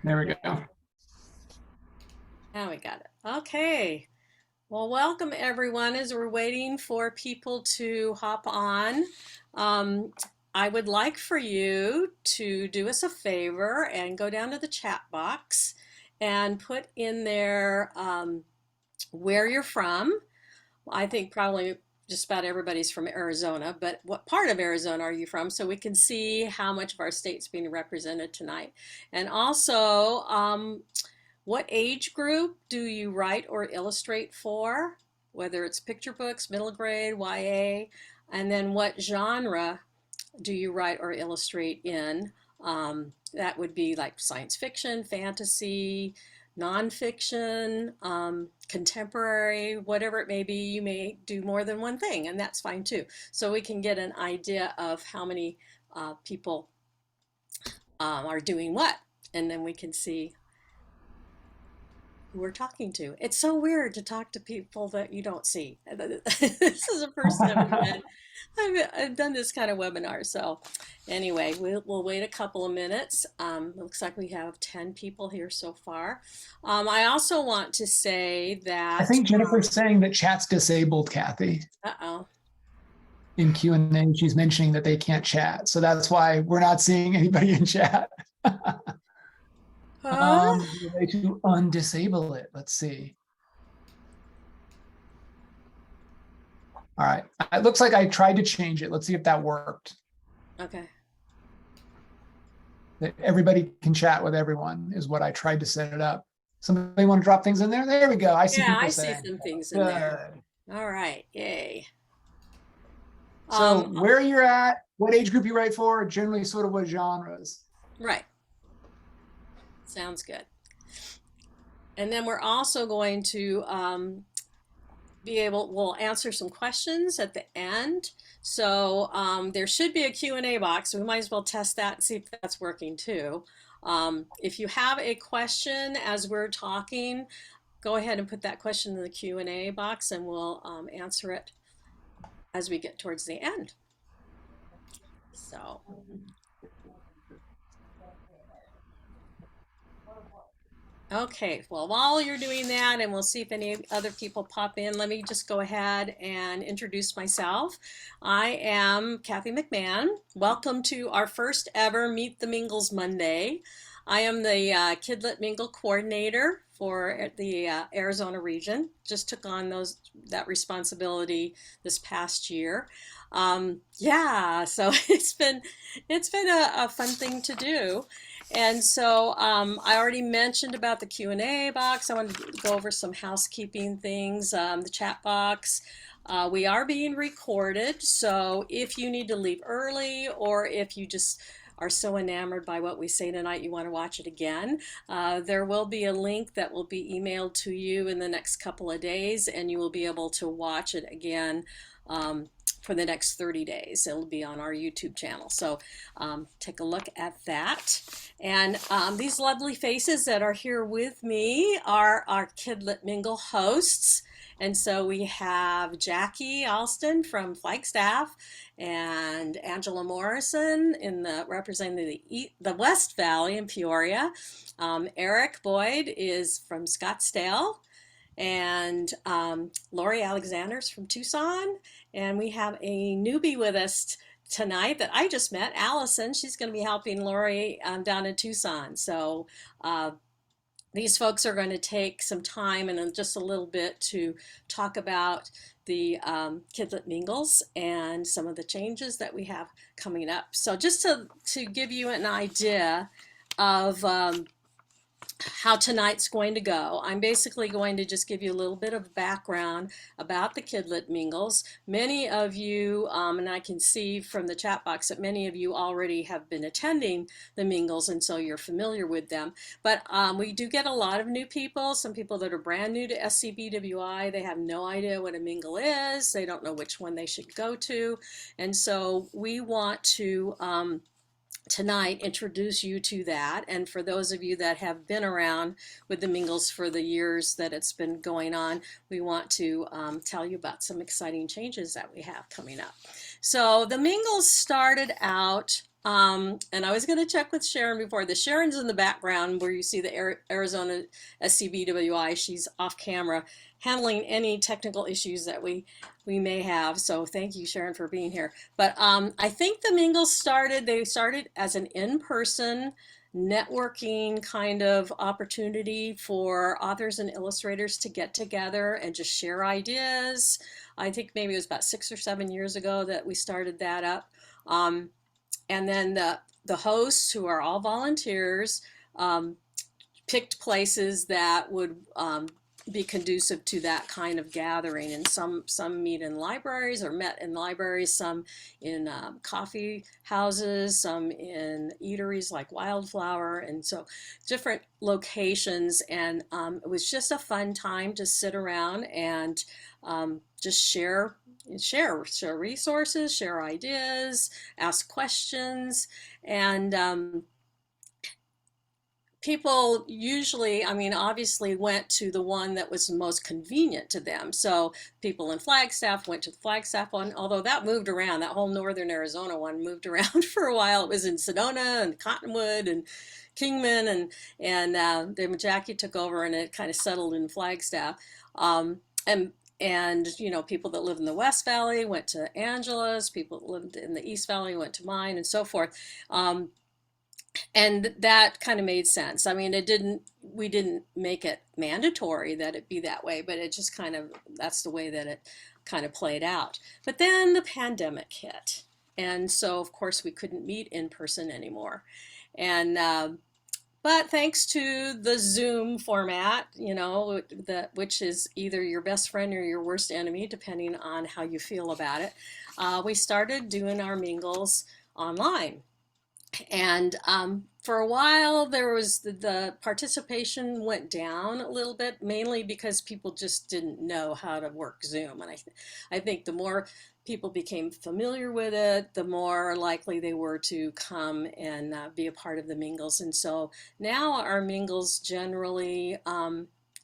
There we go. Now we got it. Okay. Well, welcome everyone as we're waiting for people to hop on. Um, I would like for you to do us a favor and go down to the chat box and put in there where you're from. I think probably just about everybody's from Arizona, but what part of Arizona are you from so we can see how much of our state's being represented tonight. And also, what age group do you write or illustrate for? Whether it's picture books, middle grade, YA, and then what genre do you write or illustrate in? That would be like science fiction, fantasy, nonfiction, contemporary, whatever it may be. You may do more than one thing, and that's fine too. So we can get an idea of how many people are doing what, and then we can see who we're talking to. It's so weird to talk to people that you don't see. This is the first time I've done this kind of webinar. So anyway, we'll wait a couple of minutes. Looks like we have 10 people here so far. I also want to say that I think Jennifer's saying that chat's disabled, Kathy. uh-oh. In Q&A, she's mentioning that they can't chat. So that's why we're not seeing anybody in chat. The way to undisable it. Let's see. All right. It looks like I tried to change it. Let's see if that worked. Okay. That everybody can chat with everyone is what I tried to set it up. Somebody want to drop things in there? There we go. I see people saying. See some things in there. All right. Yay. So where you're at, what age group you write for, generally sort of what genres. Right. Sounds good. And then we're also going to we'll answer some questions at the end. So there should be a Q&A box. So we might as well test that and see if that's working too. If you have a question as we're talking, go ahead and put that question in the Q&A box and we'll answer it as we get towards the end. So. Okay, well, while you're doing that, and we'll see if any other people pop in, let me just go ahead and introduce myself. I am Kathy McMahon. Welcome to our first ever Meet the Mingles Monday. I am the KidLit Mingle coordinator for the Arizona region. Just took on that responsibility this past year. Yeah, so it's been a fun thing to do. And so I already mentioned about the Q&A box. I wanted to go over some housekeeping things. The chat box. We are being recorded, so if you need to leave early or if you just are so enamored by what we say tonight you want to watch it again, there will be a link that will be emailed to you in the next couple of days, and you will be able to watch it again for the next 30 days. It'll be on our YouTube channel. So take a look at that. And these lovely faces that are here with me are our KidLit Mingle hosts. And so we have Jackie Alston from Flagstaff and Angela Morrison representing the West Valley in Peoria. Eric Boyd is from Scottsdale, and Lori Alexander's from Tucson. And we have a newbie with us tonight that I just met, Allison. She's going to be helping Lori down in Tucson. So these folks are going to take some time and just a little bit to talk about the KidLit Mingles and some of the changes that we have coming up. So just to give you an idea of how tonight's going to go, I'm basically going to just give you a little bit of background about the KidLit Mingles. Many of you, and I can see from the chat box that many of you already have been attending the Mingles, and so you're familiar with them. But we do get a lot of new people, some people that are brand new to SCBWI. They have no idea what a Mingle is. They don't know which one they should go to. And so we want to tonight introduce you to that. And for those of you that have been around with the Mingles for the years that it's been going on, we want to tell you about some exciting changes that we have coming up. So the Mingles started out And I was going to check with Sharon before. The Sharon's in the background where you see the Arizona SCBWI. She's off camera handling any technical issues that we may have. So thank you, Sharon, for being here. But I think the Mingles they started as an in-person networking kind of opportunity for authors and illustrators to get together and just share ideas. I think maybe it was about 6 or 7 years ago that we started that up. And then the hosts, who are all volunteers, picked places that would be conducive to that kind of gathering. And some meet in libraries or met in libraries, some in coffee houses, some in eateries like Wildflower, and so different locations. And it was just a fun time to sit around and just share resources, share ideas, ask questions, and people usually, I mean, obviously went to the one that was most convenient to them. So people in Flagstaff went to the Flagstaff one, although that moved around. That whole northern Arizona one moved around for a while. It was in Sedona and Cottonwood and Kingman, and then Jackie took over and it kind of settled in Flagstaff. And you know, people that live in the West Valley went to Angela's, people that lived in the East Valley went to mine, and so forth. And that kind of made sense. I mean, we didn't make it mandatory that it be that way, but it just kind of, that's the way that it kind of played out. But then the pandemic hit. And so, of course, we couldn't meet in person anymore. And, but thanks to the Zoom format, you know, which is either your best friend or your worst enemy, depending on how you feel about it, we started doing our mingles online. And for a while, there was the participation went down a little bit, mainly because people just didn't know how to work Zoom. And I think the more people became familiar with it, the more likely they were to come and be a part of the mingles. And so now our mingles generally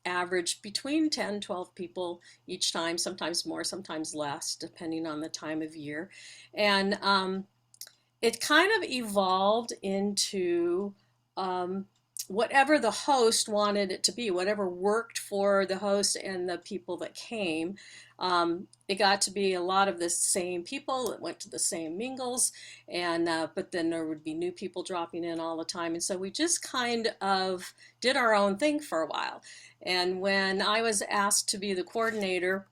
average between 10, 12 people each time, sometimes more, sometimes less, depending on the time of year. And it kind of evolved into whatever the host wanted it to be, whatever worked for the host and the people that came. It got to be a lot of the same people that went to the same mingles, and but then there would be new people dropping in all the time. And so we just kind of did our own thing for a while. And when I was asked to be the coordinator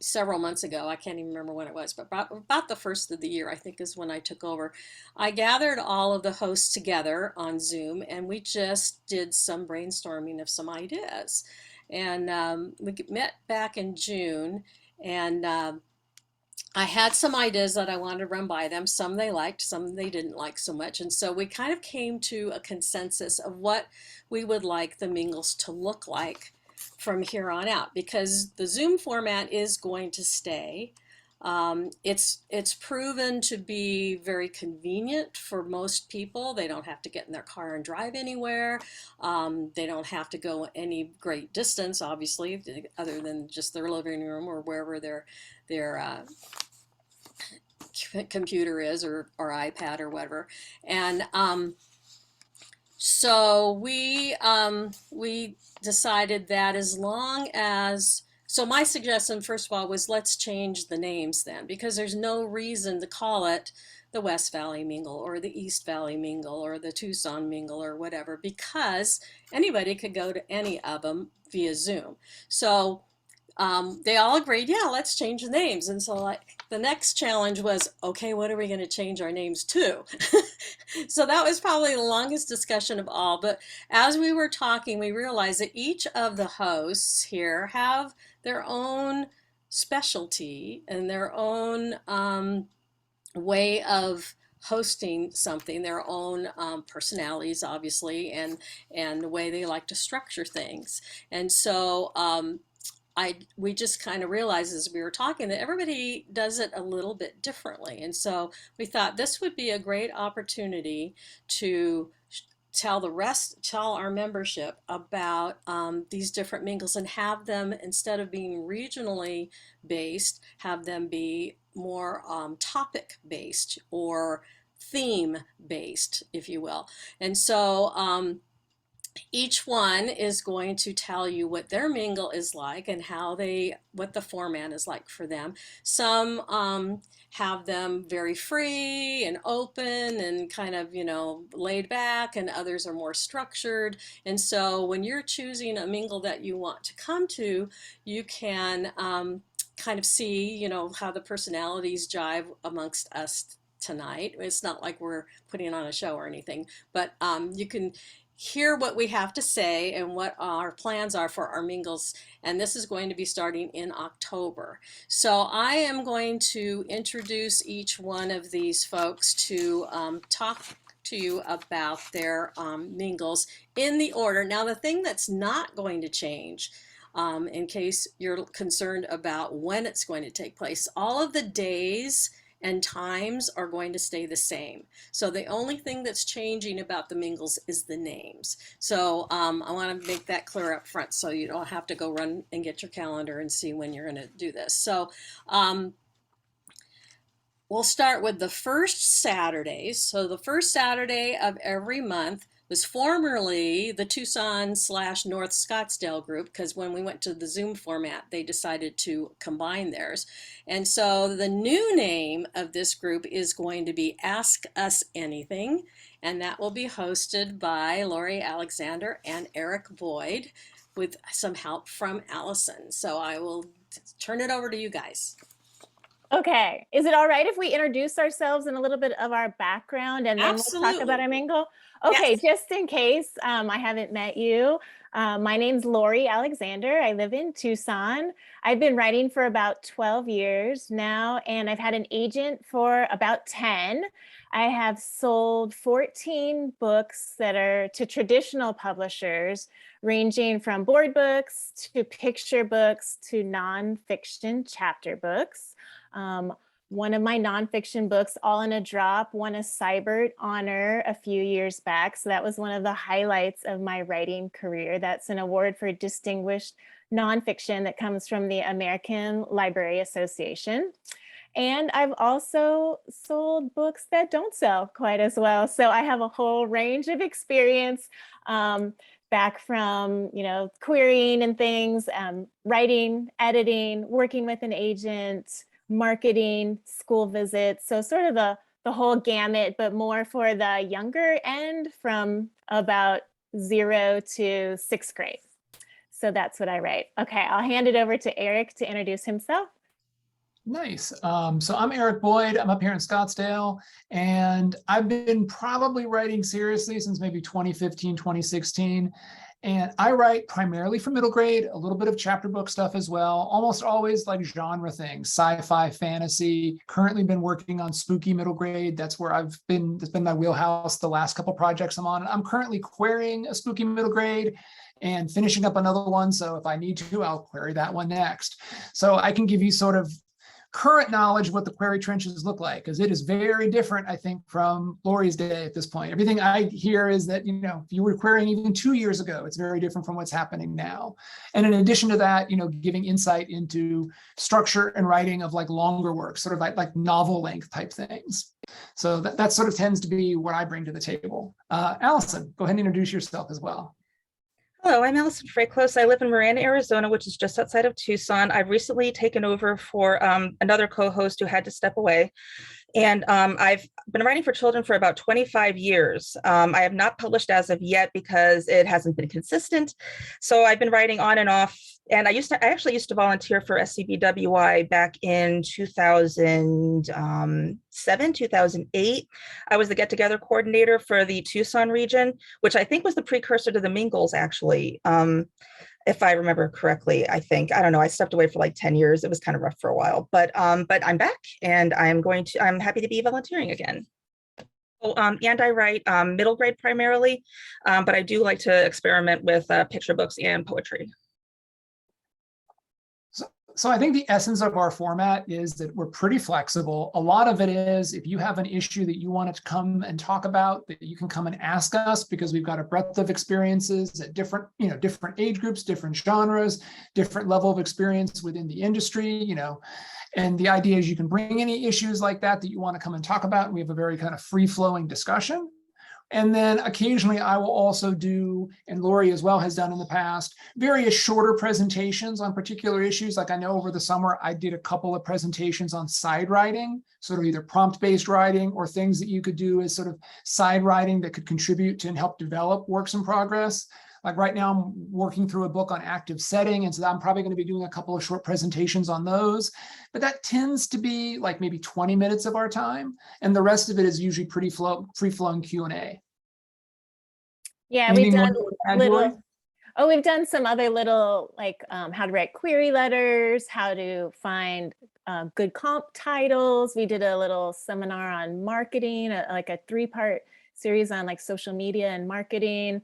several months ago, I can't even remember when it was, but about the first of the year, I think, is when I took over. I gathered all of the hosts together on Zoom, and we just did some brainstorming of some ideas. And we met back in June, and I had some ideas that I wanted to run by them. Some they liked, some they didn't like so much. And so we kind of came to a consensus of what we would like the mingles to look like from here on out, because the Zoom format is going to stay. It's proven to be very convenient for most people. They don't have to get in their car and drive anywhere. They don't have to go any great distance, obviously, other than just their living room or wherever their computer is, or iPad or whatever. And so we decided that as long as, so my suggestion, first of all, was let's change the names then, because there's no reason to call it the West Valley Mingle or the East Valley Mingle or the Tucson Mingle or whatever, because anybody could go to any of them via Zoom. So they all agreed, yeah, let's change the names. And so the next challenge was, okay, what are we going to change our names to? So that was probably the longest discussion of all. But as we were talking, we realized that each of the hosts here have their own specialty and their own way of hosting something, their own personalities, obviously, and the way they like to structure things. And so we just kind of realized as we were talking that everybody does it a little bit differently. And so we thought this would be a great opportunity to tell our membership about these different mingles, and have them, instead of being regionally based, have them be more topic based or theme based, if you will. And so each one is going to tell you what their mingle is like and what the format is like for them. Some have them very free and open and kind of, laid back, and others are more structured. And so when you're choosing a mingle that you want to come to, you can kind of see, how the personalities jive amongst us tonight. It's not like we're putting on a show or anything, but you can hear what we have to say and what our plans are for our mingles. And this is going to be starting in October. So I am going to introduce each one of these folks to talk to you about their mingles in the order. Now, the thing that's not going to change, in case you're concerned about when it's going to take place, all of the days and times are going to stay the same. So the only thing that's changing about the mingles is the names. So I want to make that clear up front so you don't have to go run and get your calendar and see when you're going to do this. So we'll start with the first Saturdays. So the first Saturday of every month was formerly the Tucson/North Scottsdale group, because when we went to the Zoom format, they decided to combine theirs. And so the new name of this group is going to be Ask Us Anything, and that will be hosted by Lori Alexander and Eric Boyd with some help from Allison. So I will turn it over to you guys. Okay. Is it all right if we introduce ourselves and a little bit of our background, and then we'll talk about our mingle? Okay, yes. Just in case I haven't met you, my name's Lori Alexander. I live in Tucson. I've been writing for about 12 years now, and I've had an agent for about 10. I have sold 14 books that are to traditional publishers, ranging from board books to picture books to nonfiction chapter books. One of my nonfiction books, All in a Drop, won a Cybert honor a few years back. So that was one of the highlights of my writing career. That's an award for distinguished nonfiction that comes from the American Library Association. And I've also sold books that don't sell quite as well. So I have a whole range of experience, back from, querying and things, writing, editing, working with an agent, marketing, school visits. So sort of the whole gamut, but more for the younger end, from about 0 to 6th grade. So that's what I write. Okay, I'll hand it over to Eric to introduce himself. Nice. So I'm Eric Boyd. I'm up here in Scottsdale, and I've been probably writing seriously since maybe 2015, 2016. And I write primarily for middle grade, a little bit of chapter book stuff as well, almost always like genre things, sci-fi, fantasy. Currently been working on spooky middle grade. That's where that's been my wheelhouse the last couple projects I'm on. I'm currently querying a spooky middle grade and finishing up another one. So if I need to, I'll query that one next. So I can give you sort of current knowledge of what the query trenches look like, because it is very different, I think, from Lori's day at this point. Everything I hear is that, if you were querying even 2 years ago, it's very different from what's happening now. And in addition to that, giving insight into structure and writing of like longer works, sort of like novel length type things. So that sort of tends to be what I bring to the table. Allison, go ahead and introduce yourself as well. Hello, I'm Allison Freyclose. I live in Miranda, Arizona, which is just outside of Tucson. I've recently taken over for another co-host who had to step away. And I've been writing for children for about 25 years. I have not published as of yet because it hasn't been consistent. So I've been writing on and off. And I actually used to volunteer for SCBWI back in 2007, 2008. I was the get-together coordinator for the Tucson region, which I think was the precursor to the Mingles, actually. If I remember correctly, I think. I don't know. I stepped away for like 10 years. It was kind of rough for a while, but I'm back, and I'm happy to be volunteering again. Oh, and I write middle grade primarily, but I do like to experiment with picture books and poetry. So I think the essence of our format is that we're pretty flexible. A lot of it is if you have an issue that you want to come and talk about, that you can come and ask us, because we've got a breadth of experiences at different, different age groups, different genres, different level of experience within the industry, and the idea is you can bring any issues like that you want to come and talk about. And we have a very kind of free-flowing discussion. And then occasionally I will also do, and Lori as well has done in the past, various shorter presentations on particular issues. Like I know over the summer, I did a couple of presentations on side writing, sort of either prompt-based writing or things that you could do as sort of side writing that could contribute to and help develop works in progress. Like right now I'm working through a book on active setting. And so I'm probably going to be doing a couple of short presentations on those, but that tends to be like maybe 20 minutes of our time. And the rest of it is usually pretty free-flowing Q&A. Yeah, we've done some other little, like how to write query letters, how to find good comp titles. We did a little seminar on marketing, like a 3-part series on like social media and marketing.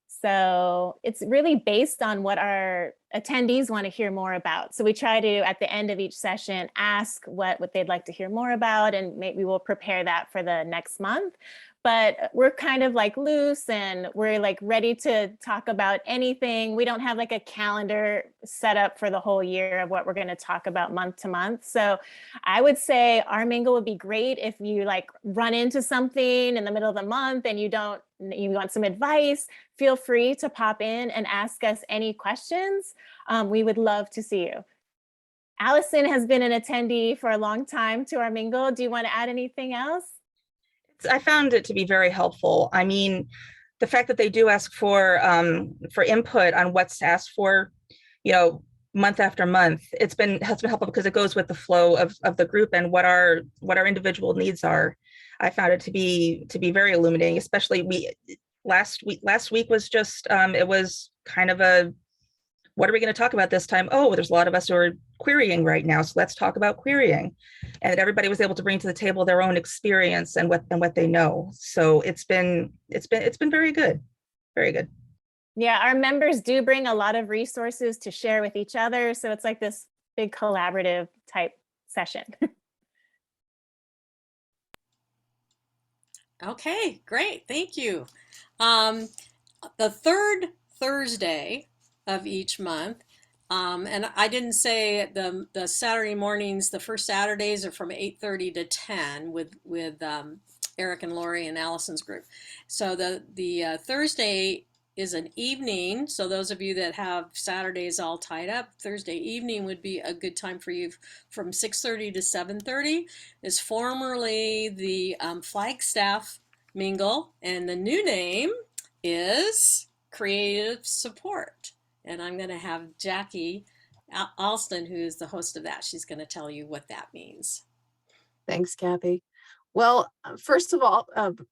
So it's really based on what our attendees want to hear more about. So we try to, at the end of each session, ask what they'd like to hear more about, and maybe we'll prepare that for the next month. But we're kind of like loose and we're like ready to talk about anything. We don't have like a calendar set up for the whole year of what we're going to talk about month to month. So I would say our mingle would be great if you like run into something in the middle of the month and you want some advice, feel free to pop in and ask us any questions. We would love to see you. Allison has been an attendee for a long time to our mingle. Do you want to add anything else? I found it to be very helpful. I mean, the fact that they do ask for input on what's asked for, month after month, has been helpful because it goes with the flow of the group and what our individual needs are. I found it to be very illuminating, especially last week was just it was kind of a, what are we going to talk about this time? Oh, there's a lot of us who are querying right now, so let's talk about querying. And everybody was able to bring to the table their own experience and what they know. So it's been very good, very good. Yeah, our members do bring a lot of resources to share with each other, so it's like this big collaborative type session. Okay, great, thank you. The third Thursday of each month. And I didn't say the Saturday mornings, the first Saturdays are from 8:30 to 10 with Eric and Lori and Allison's group. So the Thursday is an evening. So those of you that have Saturdays all tied up, Thursday evening would be a good time for you from 6:30 to 7:30. Is formerly the Flagstaff Mingle, and the new name is Creative Support. And I'm going to have Jackie Alston, who is the host of that. She's going to tell you what that means. Thanks, Kathy. Well, first of all,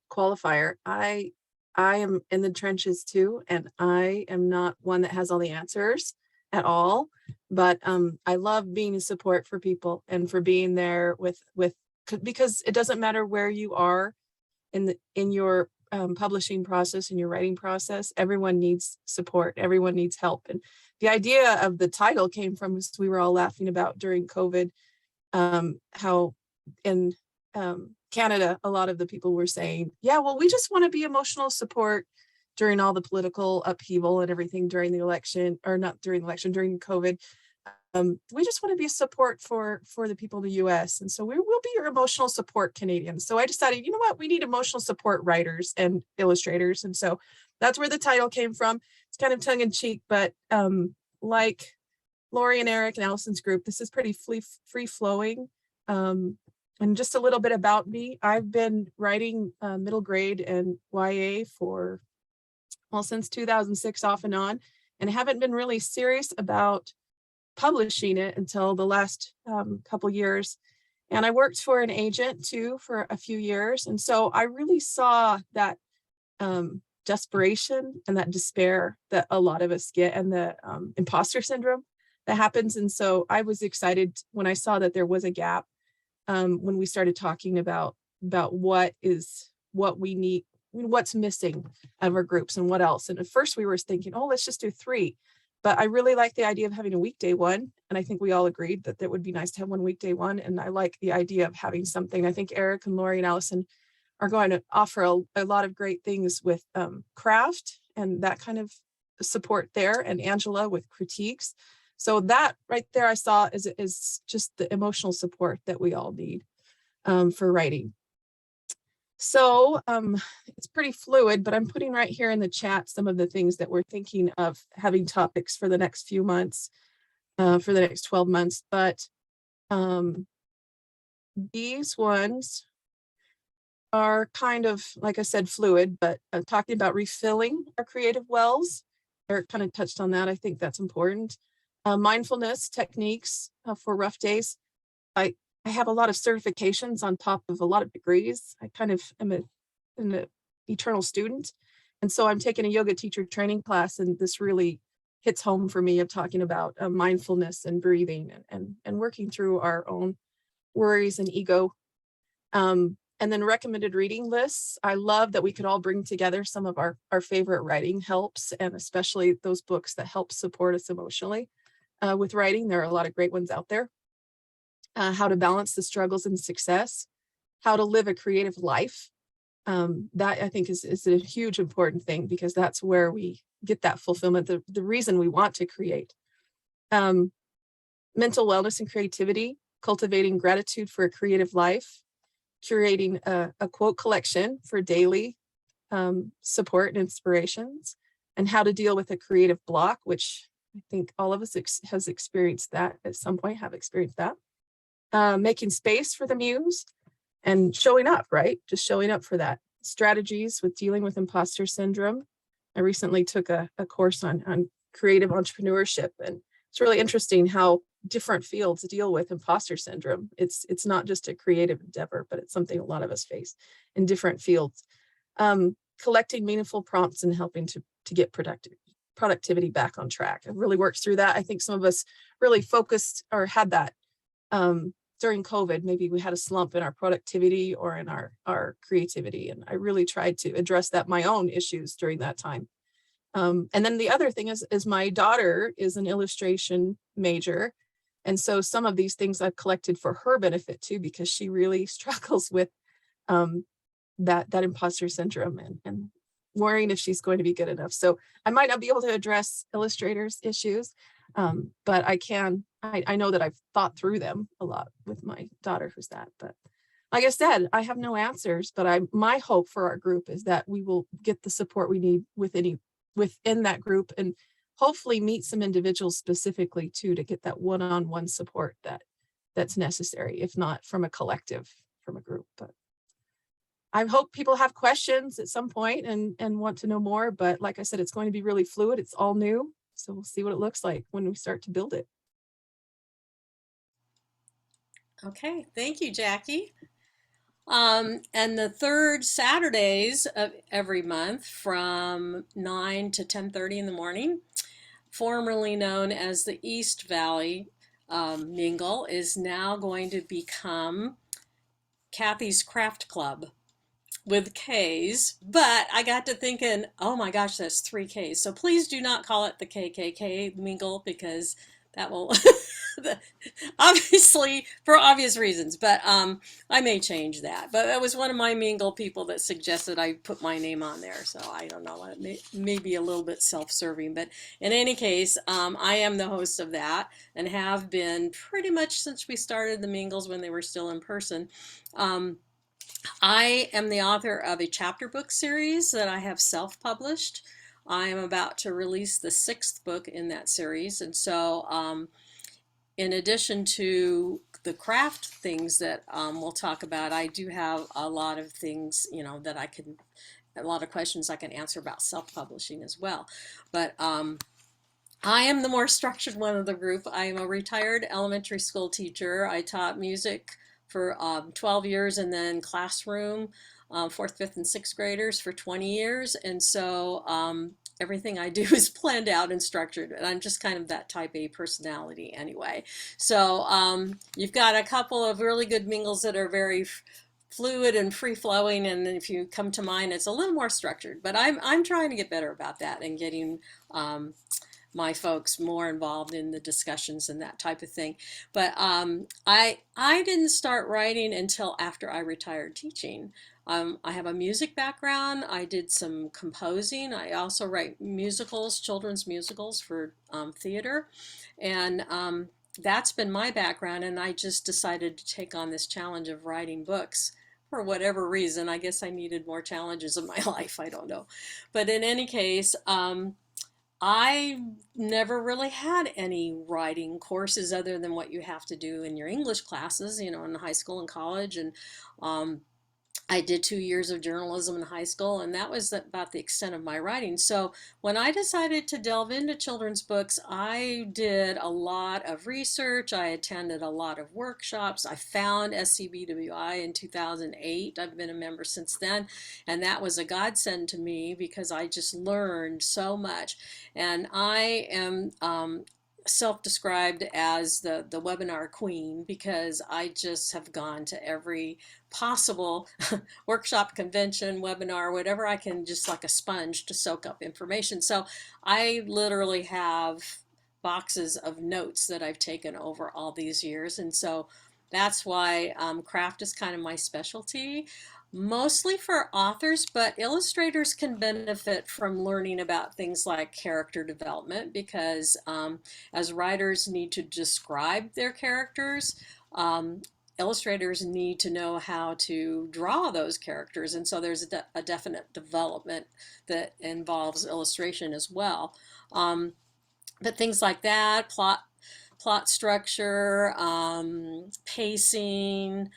qualifier, I am in the trenches too, and I am not one that has all the answers at all. But I love being a support for people and for being there because it doesn't matter where you are in your publishing process and your writing process. Everyone needs support. Everyone needs help. And the idea of the title came from, as we were all laughing about during COVID, how in Canada, a lot of the people were saying, yeah, well, we just want to be emotional support during all the political upheaval and everything during the election, or not during the election, during COVID. We just want to be a support for the people in the US. And so we will be your emotional support Canadians. So I decided, you know what, we need emotional support writers and illustrators. And so that's where the title came from. It's kind of tongue in cheek, but like Lori and Eric and Allison's group, this is pretty free flowing. And just a little bit about me. I've been writing middle grade and YA since 2006 off and on, and haven't been really serious about publishing it until the last couple years. And I worked for an agent too for a few years. And so I really saw that desperation and that despair that a lot of us get, and the imposter syndrome that happens. And so I was excited when I saw that there was a gap when we started talking about what we need, what's missing out of our groups and what else. And at first we were thinking, oh, let's just do 3. But I really like the idea of having a weekday one. And I think we all agreed that it would be nice to have one weekday one. And I like the idea of having something. I think Eric and Lori and Allison are going to offer a lot of great things with craft and that kind of support there, and Angela with critiques. So that right there I saw is just the emotional support that we all need for writing. So it's pretty fluid, but I'm putting right here in the chat some of the things that we're thinking of having topics for the next few months, for the next 12 months. But these ones are kind of, like I said, fluid, but talking about refilling our creative wells. Eric kind of touched on that. I think that's important. Mindfulness techniques for rough days. I have a lot of certifications on top of a lot of degrees. I kind of am an eternal student. And so I'm taking a yoga teacher training class, and this really hits home for me of talking about mindfulness and breathing and working through our own worries and ego. And then recommended reading lists. I love that we could all bring together some of our favorite writing helps, and especially those books that help support us emotionally with writing. There are a lot of great ones out there. How to balance the struggles and success, how to live a creative life. That I think is a huge important thing, because that's where we get that fulfillment, the reason we want to create. Mental wellness and creativity, cultivating gratitude for a creative life, curating a quote collection for daily support and inspirations, and how to deal with a creative block, which I think all of us has experienced that at some point, have experienced that. Making space for the muse and showing up, right? Just showing up for that. Strategies with dealing with imposter syndrome. I recently took a course on creative entrepreneurship, and it's really interesting how different fields deal with imposter syndrome. It's not just a creative endeavor, but it's something a lot of us face in different fields. Collecting meaningful prompts and helping to get productivity back on track. It really works through that. I think some of us really focused or had that during COVID. Maybe we had a slump in our productivity or in our creativity. And I really tried to address that, my own issues during that time. And then the other thing is my daughter is an illustration major. And so some of these things I've collected for her benefit too, because she really struggles with that imposter syndrome and worrying if she's going to be good enough. So I might not be able to address illustrators' issues, but I know that I've thought through them a lot with my daughter who's that. But like I said, I have no answers, but my hope for our group is that we will get the support we need within that group, and hopefully meet some individuals specifically too, to get that one-on-one support that's necessary, if not from a collective, from a group. But I hope people have questions at some point and want to know more. But like I said, it's going to be really fluid. It's all new. So we'll see what it looks like when we start to build it. Okay, thank you, Jackie. And the third Saturdays of every month from 9 to 10:30 in the morning, formerly known as the East Valley Mingle, is now going to become Kathy's Craft Club with K's. But I got to thinking, oh my gosh, that's 3 K's. So please do not call it the KKK Mingle, because that will obviously, for obvious reasons, but I may change that. But it was one of my Mingle people that suggested I put my name on there, so I don't know, it may be a little bit self-serving, but in any case, I am the host of that and have been pretty much since we started the Mingles when they were still in person. I am the author of a chapter book series that I have self-published. I am about to release the 6th book in that series, and so in addition to the craft things that we'll talk about, I do have a lot of things, that a lot of questions I can answer about self-publishing as well. But I am the more structured one of the group. I am a retired elementary school teacher. I taught music for 12 years, and then classroom, 4th, 5th, and 6th graders for 20 years. And so everything I do is planned out and structured, and I'm just kind of that type A personality anyway. So you've got a couple of really good mingles that are very fluid and free-flowing, and if you come to mine, it's a little more structured. But I'm trying to get better about that and getting my folks more involved in the discussions and that type of thing. But I didn't start writing until after I retired teaching. I have a music background. I did some composing. I also write musicals, children's musicals for theater. And that's been my background. And I just decided to take on this challenge of writing books for whatever reason. I guess I needed more challenges in my life. I don't know. But in any case, I never really had any writing courses other than what you have to do in your English classes, you know, in high school and college. And I did 2 years of journalism in high school, and that was about the extent of my writing. So when I decided to delve into children's books, I did a lot of research. I attended a lot of workshops. I found SCBWI in 2008. I've been a member since then, and that was a godsend to me because I just learned so much. And I am self-described as the webinar queen because I just have gone to every possible workshop, convention, webinar, whatever I can, just like a sponge to soak up information. So I literally have boxes of notes that I've taken over all these years. And so that's why craft is kind of my specialty. Mostly for authors, but illustrators can benefit from learning about things like character development because as writers need to describe their characters, illustrators need to know how to draw those characters. And so there's a definite development that involves illustration as well. But things like that, plot structure, pacing,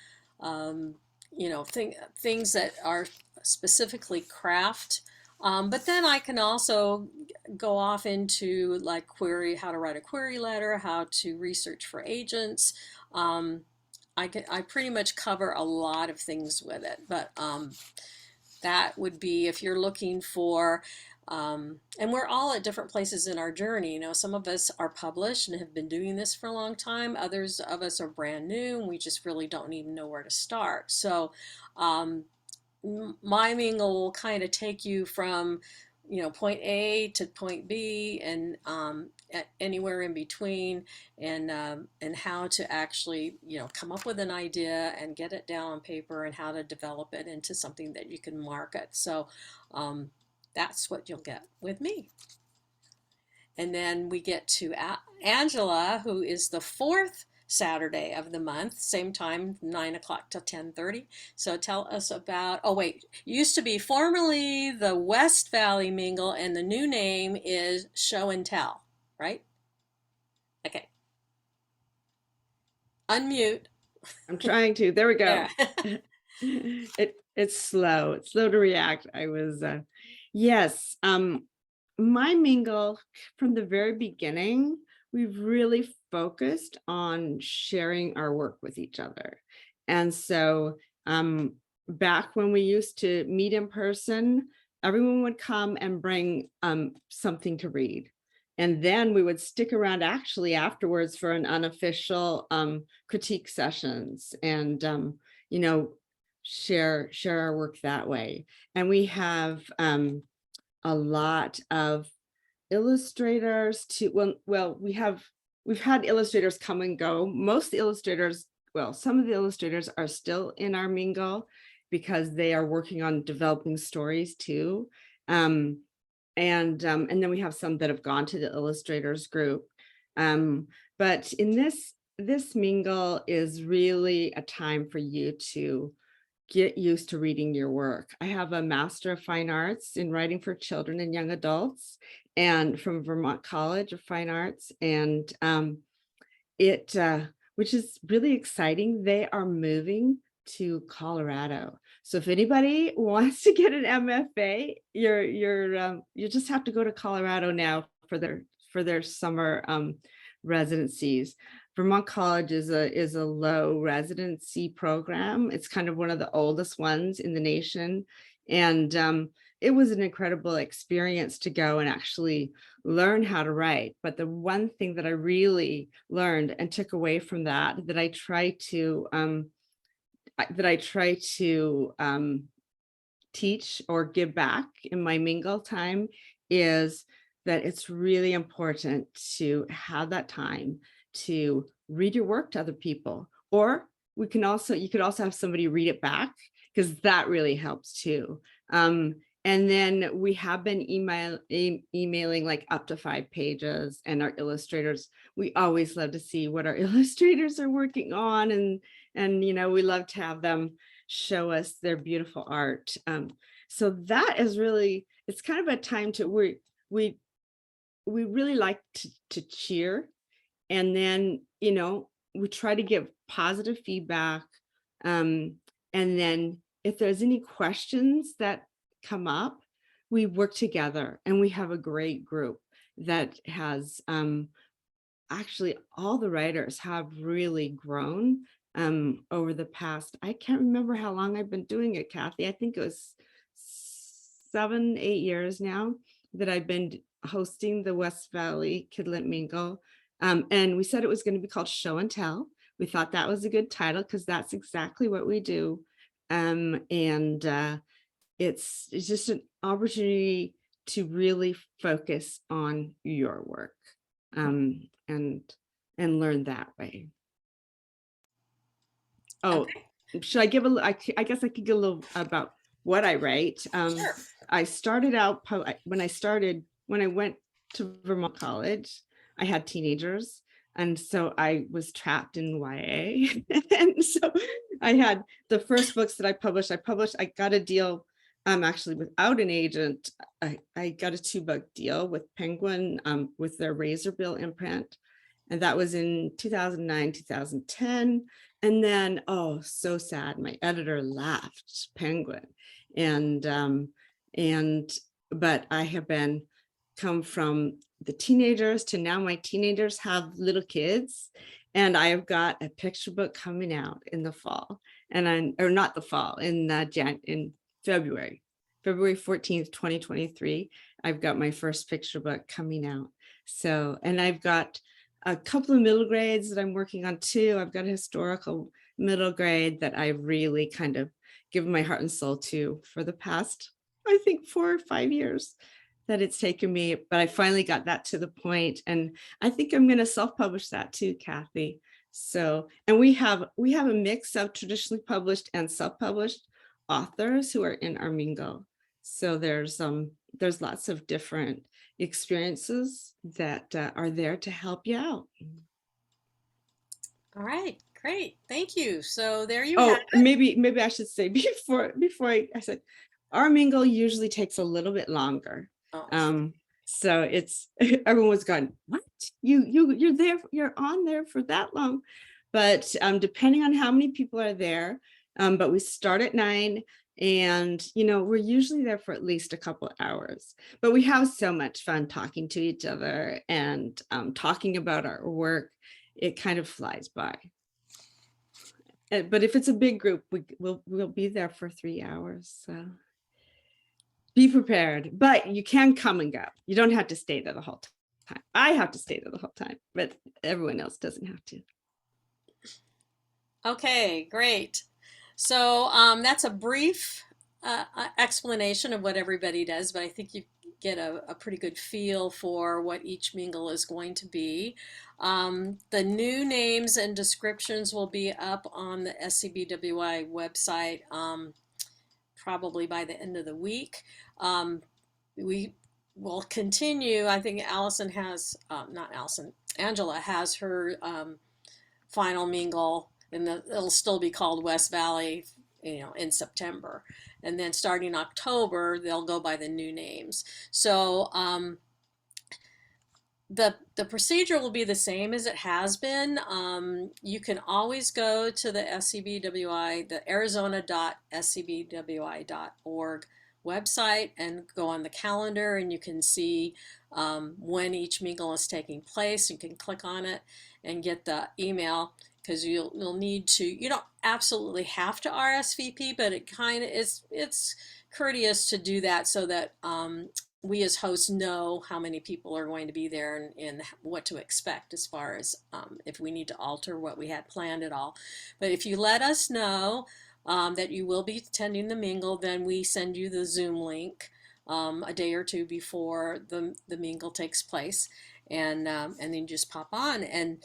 you know, things that are specifically craft. But then I can also go off into like how to write a query letter, how to research for agents. I pretty much cover a lot of things with it, but that would be if you're looking for, and we're all at different places in our journey. You know, some of us are published and have been doing this for a long time. Others of us are brand new and we just really don't even know where to start. So my mingle will kind of take you from, you know, point A to point B and anywhere in between, and how to actually, you know, come up with an idea and get it down on paper and how to develop it into something that you can market. So that's what you'll get with me. And then we get to Angela, who is the 4th Saturday of the month, same time, 9 o'clock to 10:30. So tell us about, oh wait, used to be formerly the West Valley Mingle, and the new name is Show and Tell, right? Okay. Unmute. I'm trying to. There we go. Yeah. It's slow. It's slow to react. I was, yes. My mingle from the very beginning, we've really focused on sharing our work with each other. And so back when we used to meet in person, everyone would come and bring something to read. And then we would stick around actually afterwards for an unofficial critique sessions and, you know, share our work that way. And we have a lot of illustrators we've had illustrators come and go. Most illustrators, well, some of the illustrators are still in our mingle because they are working on developing stories too. And then we have some that have gone to the illustrators group. But in this mingle is really a time for you to get used to reading your work. I have a Master of Fine Arts in Writing for Children and Young Adults, and from Vermont College of Fine Arts, and which is really exciting. They are moving to Colorado. So if anybody wants to get an MFA, you just have to go to Colorado now for their summer residencies. Vermont College is a low residency program. It's kind of one of the oldest ones in the nation. And it was an incredible experience to go and actually learn how to write. But the one thing that I really learned and took away from that I try to teach or give back in my mingle time is that it's really important to have that time to read your work to other people, or you could also have somebody read it back, because that really helps too. And then we have been emailing like up to 5 pages, and our illustrators, we always love to see what our illustrators are working on, and we love to have them show us their beautiful art. So that is really, it's kind of a time to we really like to cheer, and then we try to give positive feedback, and then if there's any questions that come up, we work together, and we have a great group that has actually all the writers have really grown over the past, I can't remember how long I've been doing it, Kathy. I think it was 7, 8 years now that I've been hosting the West Valley KidLit Mingle. And we said it was going to be called Show and Tell. We thought that was a good title because that's exactly what we do. It's just an opportunity to really focus on your work and learn that way. Oh, Okay. should I give I guess I could give a little about what I write. Sure. I started out when I went to Vermont College, I had teenagers. And so I was trapped in YA. And so I had the first books that I published, I got a deal actually without an agent. I got a 2-book deal with Penguin with their Razorbill imprint. And that was in 2009, 2010. And then, oh, so sad, my editor left Penguin. But I have come from the teenagers to now my teenagers have little kids, and I have got a picture book coming out in the fall, or not the fall, in February 14th, 2023. I've got my first picture book coming out. So, and I've got a couple of middle grades that I'm working on too. I've got a historical middle grade that I really kind of given my heart and soul to for the past, I think, 4 or 5 years that it's taken me, but I finally got that to the point, and I think I'm going to self-publish that too, Kathy. So, and we have a mix of traditionally published and self-published authors who are in our Mingle. So there's lots of different experiences that are there to help you out. All right, great, thank you. So there you have it. Maybe I should say before I said, our Mingle usually takes a little bit longer. Oh. So it's everyone was going, what? You're on there for that long. But depending on how many people are there, but we start at 9, and we're usually there for at least a couple hours. But we have so much fun talking to each other and talking about our work. It kind of flies by. But if it's a big group, we'll be there for 3 hours. So be prepared, but you can come and go. You don't have to stay there the whole time. I have to stay there the whole time, but everyone else doesn't have to. Okay, great. So that's a brief explanation of what everybody does, but I think you get a pretty good feel for what each Mingle is going to be. The new names and descriptions will be up on the SCBWI website probably by the end of the week. We will continue. I think Allison has, not Allison, Angela has her final Mingle, and it'll still be called West Valley, in September. And then starting October, they'll go by the new names. So the procedure will be the same as it has been. You can always go to the SCBWI, the arizona.scbwi.org website, and go on the calendar, and you can see when each Mingle is taking place. You can click on it and get the email, because you'll need to, you don't absolutely have to RSVP, but it kind of is, it's courteous to do that so that we as hosts know how many people are going to be there and what to expect as far as if we need to alter what we had planned at all. But if you let us know that you will be attending the Mingle, then we send you the Zoom link a day or two before the mingle takes place, and then you just pop on, and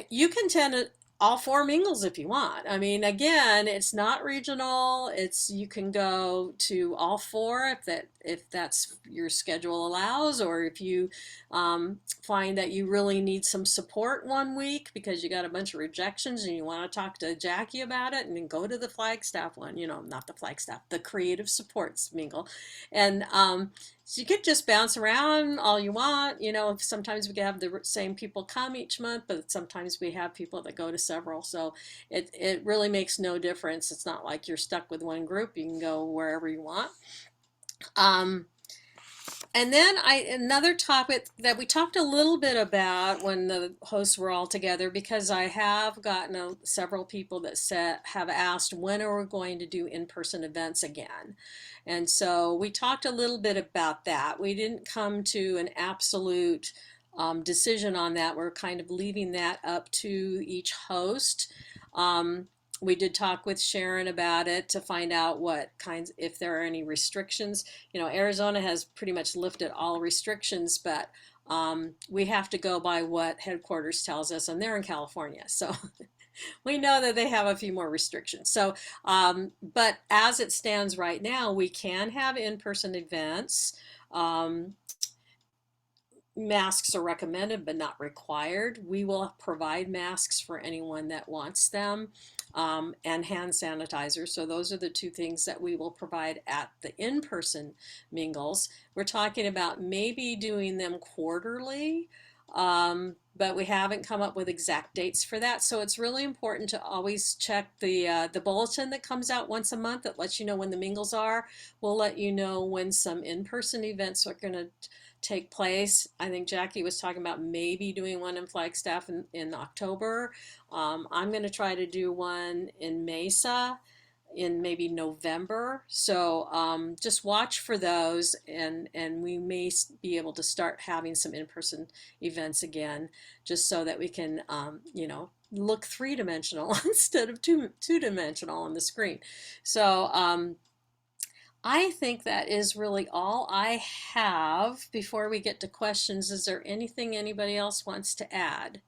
you can attend all 4 mingles if you want. I mean, again, it's not regional. You can go to all 4 if that's your schedule allows, or if you find that you really need some support one week because you got a bunch of rejections and you want to talk to Jackie about it, and then go to the Flagstaff one. Not the Flagstaff, the Creative Supports Mingle, and so you could just bounce around all you want. Sometimes we can have the same people come each month, but sometimes we have people that go to several. So it really makes no difference. It's not like you're stuck with one group. You can go wherever you want. And then another topic that we talked a little bit about when the hosts were all together, because I have gotten several people that have asked, when are we going to do in-person events again? And so we talked a little bit about that. We didn't come to an absolute decision on that. We're kind of leaving that up to each host. We did talk with Sharon about it to find out if there are any restrictions. Arizona has pretty much lifted all restrictions, but we have to go by what headquarters tells us, and they're in California. So we know that they have a few more restrictions. So, but as it stands right now, we can have in-person events. Masks are recommended but not required. We will provide masks for anyone that wants them, and hand sanitizer. So those are the 2 things that we will provide at the in-person mingles. We're talking about maybe doing them quarterly, but we haven't come up with exact dates for that. So it's really important to always check the bulletin that comes out once a month that lets you know when the mingles are. We'll let you know when some in-person events are going to take place. I think Jackie was talking about maybe doing one in Flagstaff in October. I'm going to try to do one in Mesa in maybe November. So just watch for those, and we may be able to start having some in-person events again, just so that we can look 3-dimensional instead of two-dimensional on the screen. So I think that is really all I have. Before we get to questions, is there anything anybody else wants to add?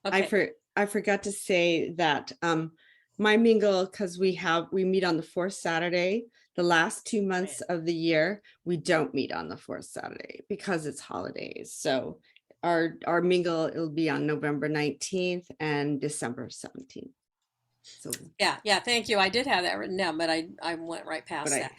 Okay. I forgot to say that my mingle, because we meet on the 4th Saturday. The last 2 months of the year, we don't meet on the 4th Saturday because it's holidays. So our mingle, it'll be on November 19th and December 17th. So yeah, thank you. I did have that written down, but I went right past that.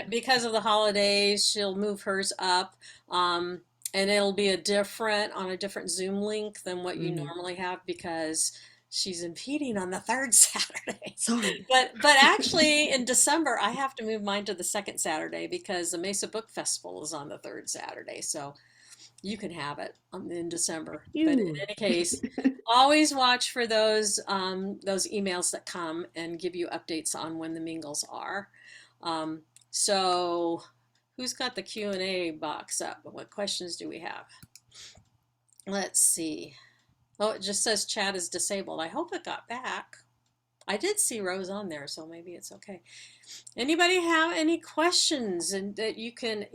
Because of the holidays, she'll move hers up, and it'll be on a different Zoom link than what you normally have, because she's impeding on the 3rd Saturday. Sorry. But actually in December I have to move mine to the 2nd Saturday because the Mesa Book Festival is on the 3rd Saturday. So you can have it in December. But in any case, always watch for those emails that come and give you updates on when the mingles are. So who's got the Q&A box up? What questions do we have? Let's see. Oh, it just says chat is disabled. I hope it got back. I did see Rose on there, so maybe it's okay. Anybody have any questions that you can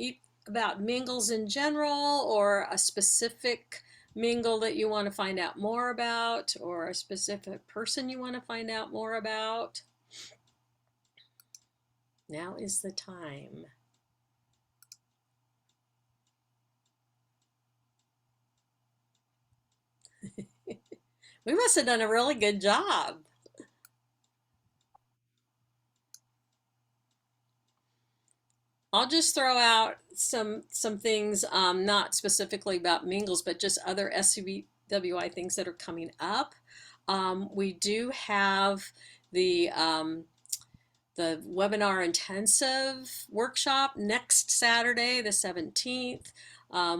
about mingles in general, or a specific mingle that you want to find out more about, or a specific person you want to find out more about? Now is the time. We must have done a really good job. I'll just throw out some things, not specifically about mingles, but just other SCBWI things that are coming up. We do have the webinar intensive workshop next Saturday, the 17th,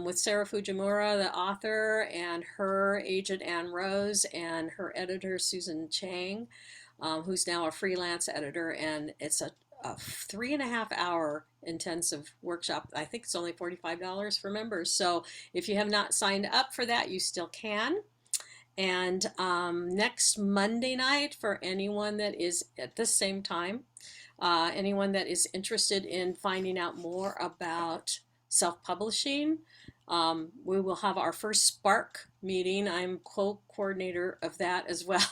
with Sarah Fujimura, the author, and her agent Ann Rose, and her editor Susan Chang, who's now a freelance editor, and it's a 3.5-hour intensive workshop. I think it's only $45 for members. So if you have not signed up for that, you still can. And next Monday night, for anyone that is at the same time, anyone that is interested in finding out more about self-publishing, we will have our first Spark meeting. I'm co-coordinator of that as well.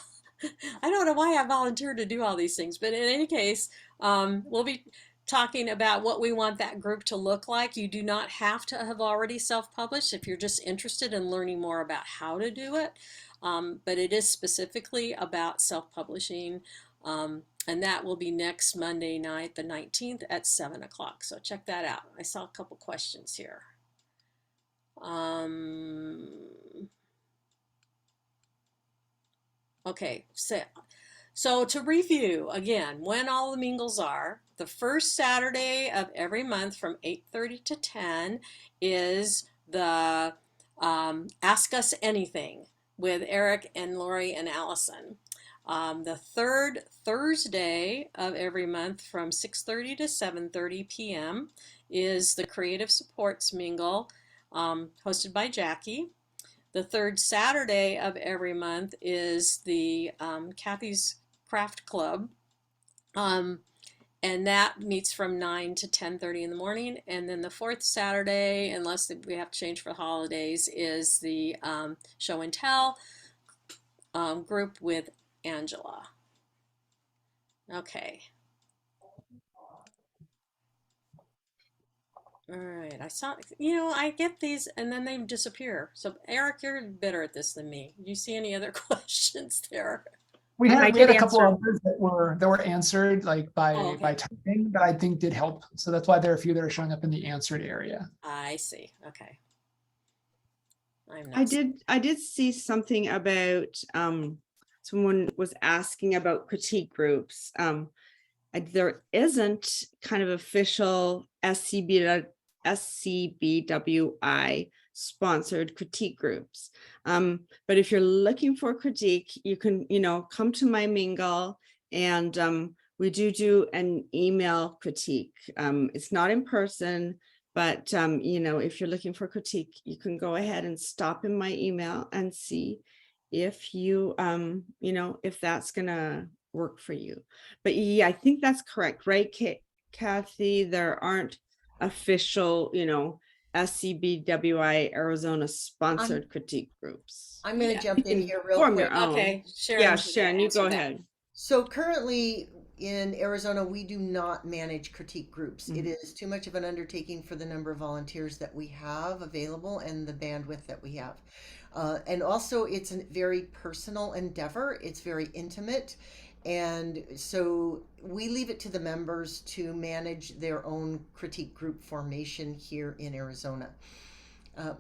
I don't know why I volunteered to do all these things, but in any case, we'll be talking about what we want that group to look like. You do not have to have already self-published if you're just interested in learning more about how to do it. But it is specifically about self-publishing. And that will be next Monday night, the 19th at 7 o'clock. So check that out. I saw a couple questions here. Okay, so to review again, when all the mingles are, the first Saturday of every month from 8:30 to 10 is the Ask Us Anything with Eric and Lori and Allison. The third Thursday of every month from 6:30 to 7:30 p.m. is the Creative Supports Mingle, hosted by Jackie. The third Saturday of every month is the Kathy's Craft Club, and that meets from 9 to 10:30 in the morning. And then the fourth Saturday, unless we have to change for the holidays, is the Show and Tell group with Angela. Okay. All right, I saw, I get these and then they disappear. So Eric, you're better at this than me. Do you see any other questions there? We I had did a couple answer. of others that were answered like by typing that I think did help. So that's why there are a few that are showing up in the answered area. I see. Okay. I did see something about someone was asking about critique groups. There isn't kind of official SCBWI sponsored critique groups. But if you're looking for critique, you can, come to my mingle, and we do an email critique. It's not in person, but if you're looking for critique, you can go ahead and stop in my email and see if you, if that's gonna work for you. But yeah, I think that's correct, right, Kathy? There aren't official, SCBWI Arizona sponsored critique groups. I'm going to jump in here real Form quick. your own. Okay, Sharon. Yeah, Sharon, you go ahead. So currently in Arizona, we do not manage critique groups. Mhm. It is too much of an undertaking for the number of volunteers that we have available and the bandwidth that we have. And also, it's a very personal endeavor. It's very intimate. And so we leave it to the members to manage their own critique group formation here in Arizona.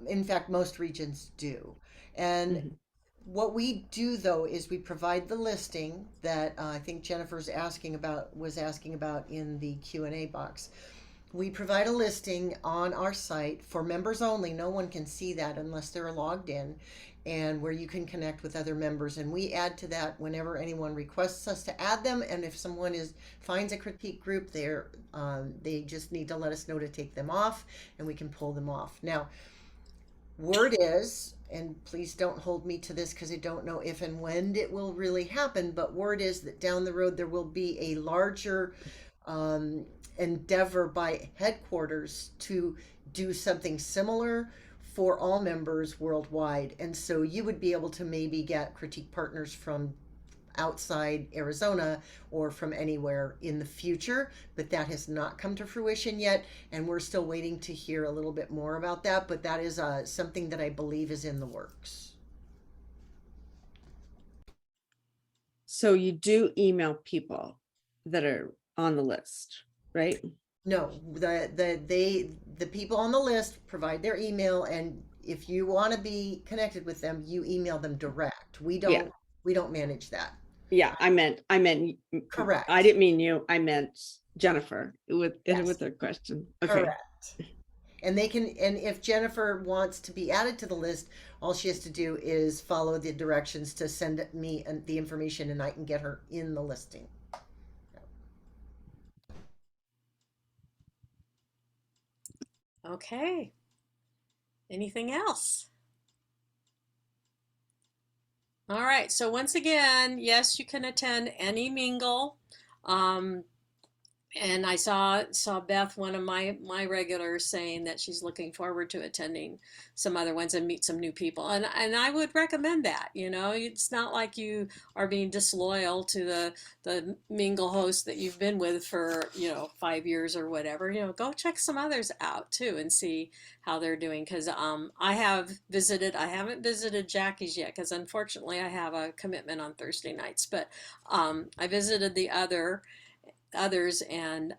In fact, most regions do. And Mhm. what we do though is we provide the listing that I think Jennifer's was asking about in the Q&A box. We provide a listing on our site for members only. No one can see that unless they're logged in, and where you can connect with other members. And we add to that whenever anyone requests us to add them. And if someone finds a critique group, they just need to let us know to take them off, and we can pull them off. Now, word is, and please don't hold me to this because I don't know if and when it will really happen, but word is that down the road there will be a larger endeavor by headquarters to do something similar for all members worldwide. And so you would be able to maybe get critique partners from outside Arizona or from anywhere in the future, but that has not come to fruition yet, and we're still waiting to hear a little bit more about that, but that is something that I believe is in the works. So you do email people that are on the list, right? No, the people on the list provide their email, and if you want to be connected with them, you email them direct. We don't manage that. Yeah, I meant Correct. I didn't mean you. I meant Jennifer with her question. Okay. Correct. And if Jennifer wants to be added to the list, all she has to do is follow the directions to send me the information, and I can get her in the listing. Okay. Anything else? All right. So once again, yes, you can attend any mingle. Um, and I saw Beth, one of my regulars, saying that she's looking forward to attending some other ones and meet some new people. And I would recommend that. You know, it's not like you are being disloyal to the mingle host that you've been with for 5 years or whatever. You know, go check some others out too and see how they're doing. Because I haven't visited Jackie's yet because unfortunately I have a commitment on Thursday nights. But I visited the others, and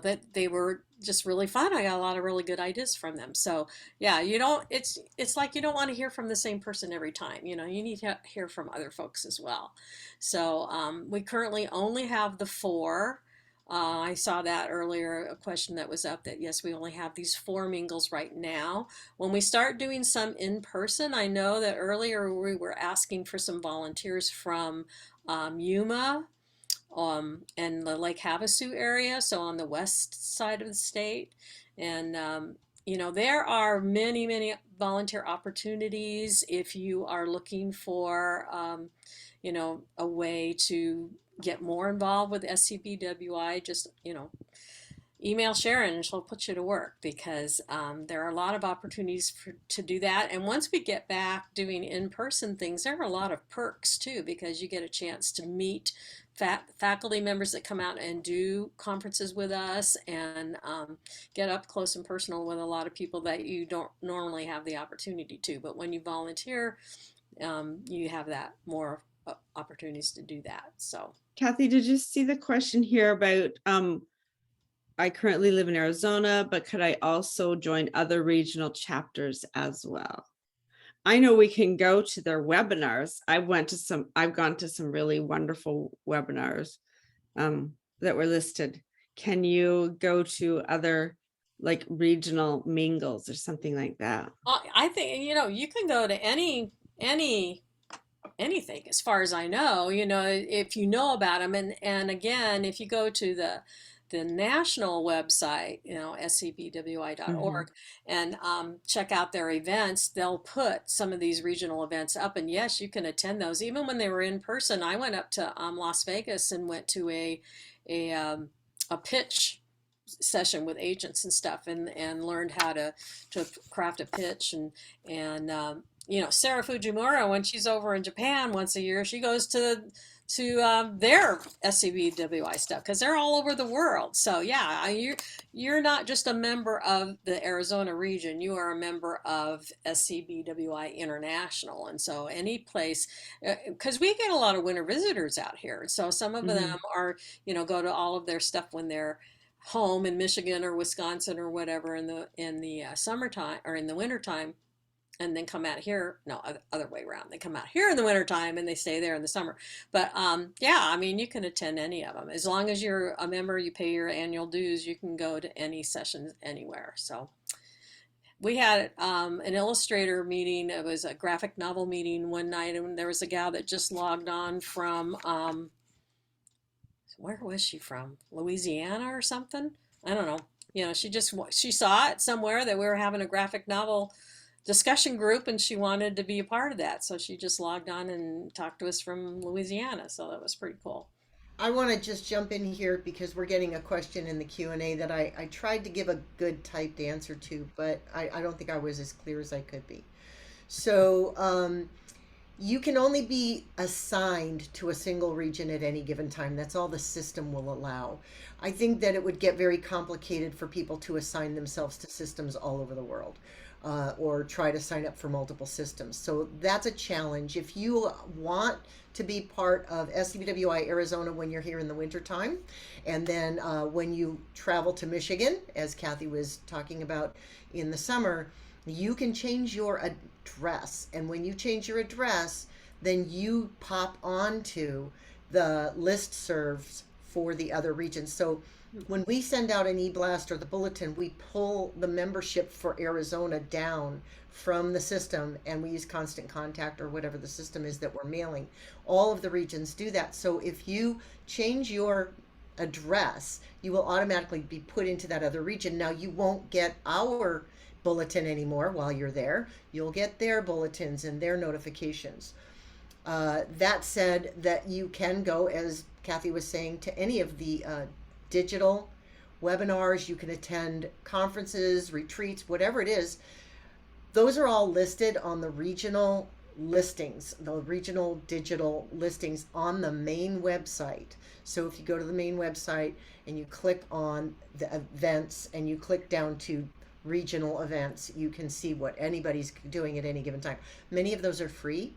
that they were just really fun. I got a lot of really good ideas from them. So yeah, it's like you don't want to hear from the same person every time. You need to hear from other folks as well. So we currently only have the four. I saw that earlier, a question that was up, that yes, we only have these 4 mingles right now. When we start doing some in person, I know that earlier we were asking for some volunteers from Yuma and the Lake Havasu area, so on the west side of the state. And there are many, many volunteer opportunities if you are looking for, a way to get more involved with SCBWI. Just, email Sharon and she'll put you to work, because there are a lot of opportunities to do that. And once we get back doing in-person things, there are a lot of perks too, because you get a chance to meet faculty members that come out and do conferences with us, and get up close and personal with a lot of people that you don't normally have the opportunity to. But when you volunteer, you have that more opportunities to do that. So Kathy, did you see the question here about I currently live in Arizona, but could I also join other regional chapters as well? I know we can go to their webinars. I've gone to some really wonderful webinars that were listed. Can you go to other like regional mingles or something like that? I think, you can go to anything, as far as I know, if you know about them. And again, if you go to the national website, scbwi.org, and check out their events, they'll put some of these regional events up. And yes, you can attend those. Even when they were in person, I went up to Las Vegas and went to a pitch session with agents and stuff, and learned how to craft a pitch. And Sarah Fujimura, when she's over in Japan once a year, she goes to their SCBWI stuff, because they're all over the world. So yeah, you're not just a member of the Arizona region, you are a member of SCBWI International. And so any place, because we get a lot of winter visitors out here, so some of them are, go to all of their stuff when they're home in Michigan or Wisconsin or whatever in the summertime or in the wintertime, and then come out here. No, other way around. They come out here in the wintertime and they stay there in the summer. But yeah, I mean, you can attend any of them. As long as you're a member, you pay your annual dues, you can go to any sessions anywhere. So we had an illustrator meeting. It was a graphic novel meeting one night, and there was a gal that just logged on from, where was she from? Louisiana or something? I don't know. She saw it somewhere that we were having a graphic novel discussion group, and she wanted to be a part of that, so she just logged on and talked to us from Louisiana. So that was pretty cool. I want to just jump in here because we're getting a question in the Q&A that I tried to give a good typed answer to, but I don't think I was as clear as I could be. So you can only be assigned to a single region at any given time. That's all the system will allow. I think that it would get very complicated for people to assign themselves to systems all over the world. Or try to sign up for multiple systems. So that's a challenge. If you want to be part of SCBWI Arizona when you're here in the wintertime, and then when you travel to Michigan, as Kathy was talking about in the summer, you can change your address. And when you change your address, then you pop onto the listservs for the other regions. So when we send out an e-blast or the bulletin, we pull the membership for Arizona down from the system, and we use Constant Contact or whatever the system is that we're mailing. All of the regions do that. So if you change your address, you will automatically be put into that other region. Now, you won't get our bulletin anymore while you're there. You'll get their bulletins and their notifications. That said, that you can go, as Kathy was saying, to any of the digital webinars. You can attend conferences, retreats, whatever it is. Those are all listed on the regional listings, the regional digital listings on the main website. So if you go to the main website and you click on the events and you click down to regional events, you can see what anybody's doing at any given time. Many of those are free.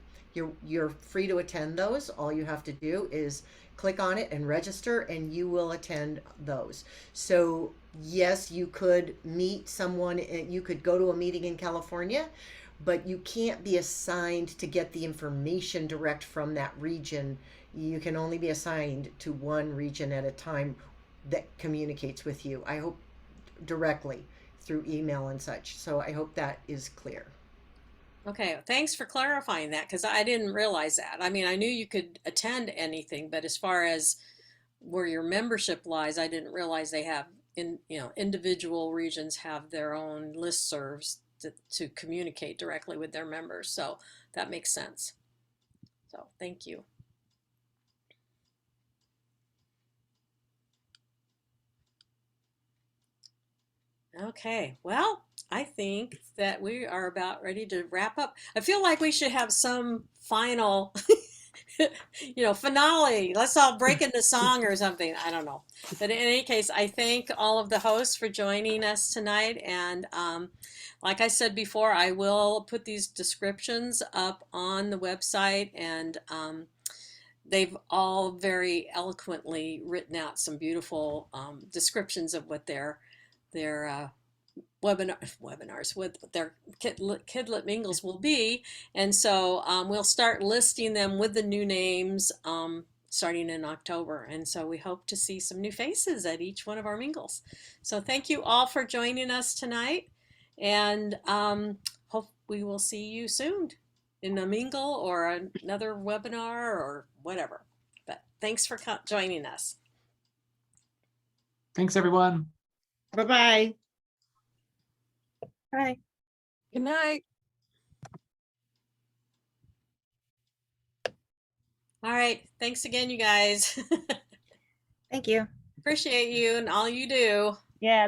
You're free to attend those. All you have to do is click on it and register, and you will attend those. So yes, you could meet someone, you could go to a meeting in California, but you can't be assigned to get the information direct from that region. You can only be assigned to one region at a time that communicates with you, I hope, directly through email and such. So I hope that is clear. Okay, thanks for clarifying that, because I didn't realize that. I mean, I knew you could attend anything, but as far as where your membership lies, I didn't realize they have, individual regions have their own listservs to communicate directly with their members. So that makes sense. So thank you. Okay, well, I think that we are about ready to wrap up. I feel like we should have some final, finale. Let's all break into song or something. I don't know. But in any case, I thank all of the hosts for joining us tonight. And like I said before, I will put these descriptions up on the website, and they've all very eloquently written out some beautiful descriptions of what their webinars with their KidLit Mingles will be. And so we'll start listing them with the new names starting in October. And so we hope to see some new faces at each one of our Mingles. So thank you all for joining us tonight, and hope we will see you soon in a Mingle or another webinar or whatever. But thanks for joining us. Thanks, everyone. Bye-bye. Bye. Good night. All right. Thanks again, you guys. Thank you. Appreciate you and all you do. Yeah.